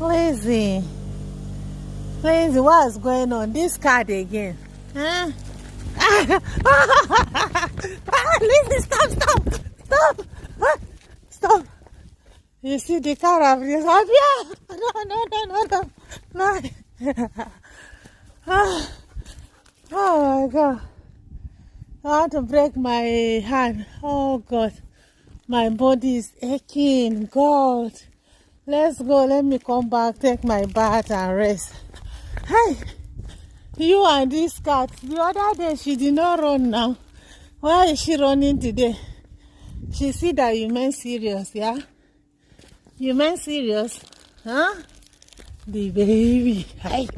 Lazy. Lazy, what's going on? This card again. Huh? Lazy, stop. Stop. You see the car of this up here? No. Oh my God. I want to break my hand. Oh God. My body is aching. God. Let's go. Let me come back, take my bath and rest. Hey, you and this cat. The other day she did not run now. Why is she running today? She see that you meant serious, yeah? You meant serious? Huh? The baby. Hey.